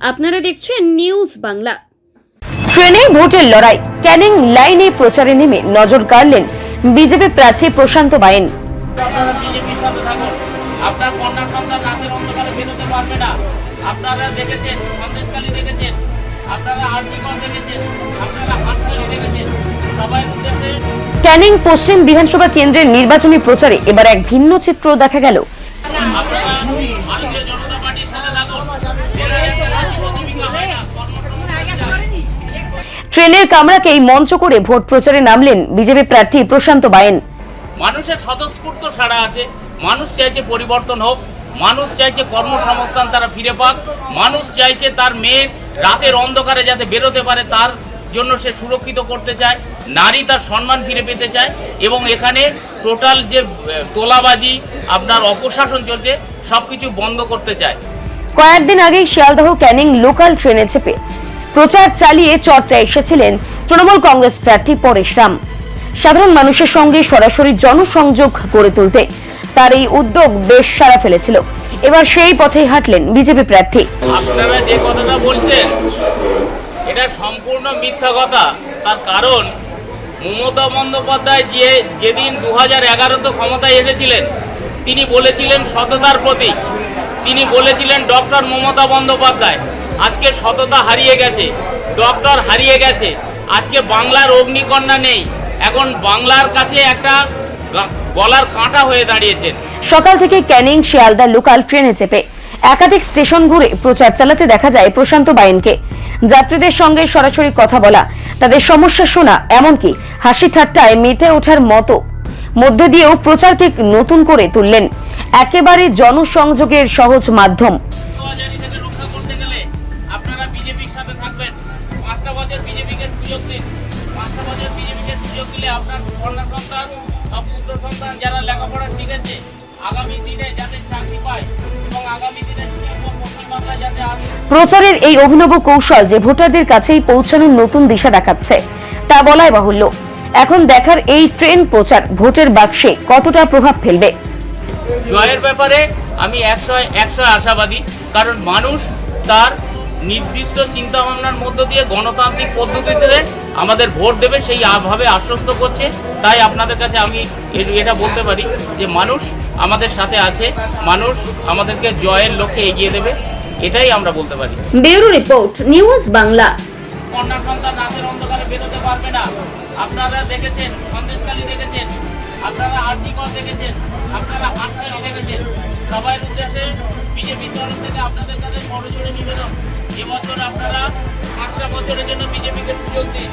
আপনারা দেখছেন নিউজ বাংলা। ট্রেনে ভোটের লড়াই, ক্যানিং লাইনে প্রচারে নেমে নজর কাড়লেন বিজেপি প্রার্থী প্রশান্ত বাইন। আপনারা বিজেপির সাথে থাকুন, আপনার কন্যা সন্তান রাতের অন্ধকারে বেরোতে পারবে না। আপনারা দেখেছেন সন্দেশখালী দেখেছেন, আপনারা আরজিকর দেখেছেন, আপনারা হাসপাতাল দেখেছেন। সবাই উদ্দেশ্যে ক্যানিং পশ্চিম বিধানসভা কেন্দ্রের নির্বাচনী প্রচারে এবার এক ভিন্ন চিত্র দেখা গেল। আপনারা ভারতীয় জনতা পার্টির সাথে থাকুন। এরা একটা রাজনৈতিক ভূমিকা হয় না, ট্রেনের কামরাকেই মঞ্চ করে ভোট প্রচারে নামলেন বিজেপি প্রার্থী প্রশান্ত বাইন। মানুষের স্বতঃস্ফূর্ত সাড়া আছে। মানুষ চাইছে পরিবর্তন হোক, মানুষ চাইছে কর্মসংস্থান তারা ফিরে পাক, মানুষ চাইছে তার মেয়ের রাতের অন্ধকারে যাতে বেরোতে পারে, তার জন্য সে সুরক্ষিত করতে চায়, নারী তার সম্মান ফিরে পেতে চায়। এবং এখানে টোটাল যে তোলাবাজি, আপনার অপশাসন চলছে, সব কিছু বন্ধ করতে চায়। কয়েকদিন আগেই শিয়ালদহ ক্যানিং লোকাল ট্রেনে চেপে প্রচার চালিয়ে চর্চায় এসেছিলেন তৃণমূল কংগ্রেস প্রার্থী পরেশ রাম। সাধারণ মানুষের সঙ্গে সরাসরি জনসংযোগ গড়ে তুলতে তার এই উদ্যোগ বেশ সাড়া ফেলেছিল। এবার সেই পথেই হাঁটলেন বিজেপি প্রার্থী। আপনারা যে কথাটা বলছেন এটা সম্পূর্ণ মিথ্যা কথা। তার কারণ মমতা বন্দ্যোপাধ্যায় যেদিন 2011-তে ক্ষমতায় এসেছিলেন, তিনি বলেছিলেন সততার প্রতীক, তিনি বলেছিলেন ডক্টর মমতা বন্দ্যোপাধ্যায়। আজকে সততা হারিয়ে গেছে, ডক্টর হারিয়ে গেছে, আজকে বাংলার অগ্নিকন্যা নেই, এখন বাংলার কাছে একটা গলার কাঁটা হয়ে দাঁড়িয়েছেন। সকাল থেকে ক্যানিং শিয়ালদা লোকাল ট্রেনে চেপে একাধিক স্টেশন ঘুরে প্রচার চালাতে দেখা যায় প্রশান্ত বাইনকে। যাত্রীদের সঙ্গে সরাসরি কথা বলা, তাদের সমস্যা শোনা, এমনকি হাসি ঠাট্টায় মেতে ওঠার মতো মধ্যে দিয়েও প্রচারকে নতুন করে তুললেন একেবারে জনসংযোগের সহজ মাধ্যম। রক্ষা করতে গেলে আপনারা বিজেপির সাথে থাকবেন। 5টা বছর বিজেপিকে সুযোগ দিন। 5টা বছর বিজেপিকে সুযোগ দিলে আপনার কন্যা সন্তান বা পুত্র সন্তান যারা লেখাপড়া শিখেছে আগামী দিনে যাতে চাকরি পায় এবং আগামী দিনে শিল্প পশ্চিম বাংলায় যাতে আসে। প্রচারের এই অভিনব কৌশল যে ভোটারদের কাছেই পৌঁছানোর নতুন দিশা দেখাচ্ছে তা বলাই বাহুল্য। এখন দেখার এই ট্রেন প্রচার ভোটের বাক্সে কতটা প্রভাব ফেলবে। জয়ের ব্যাপারে আমি 100 আশাবাদী, কারণ মানুষ তার নির্দিষ্ট চিন্তা ভাবনার মধ্য দিয়ে গণতান্ত্রিক পদ্ধতিতে আমাদের ভোট দেবে সেই ভাবে আশ্বস্ত করছে। তাই আপনাদের কাছে আমি এটা বলতে পারি যে মানুষ আমাদের সাথে আছে, মানুষ আমাদেরকে জয়ের লক্ষ্যে এগিয়ে দেবে, এটাই আমরা বলতে পারি। Bureau report, news Bangla. কন্যা সন্তান রাতের অন্ধকারে বেরোতে পারবে না। আপনারা দেখেছেন সন্দেশখালী দেখেছেন, আপনারা আরজিকর দেখেছেন, আপনারা হাসপাতাল দেখেছেন। সবাই উদ্দেশ্যে বিজেপির তরফ থেকে আপনাদের কাছে বড় জোরে নিবেদন, এবছর আপনারা 5টা বছরের জন্য বিজেপিকে সুযোগ দিন।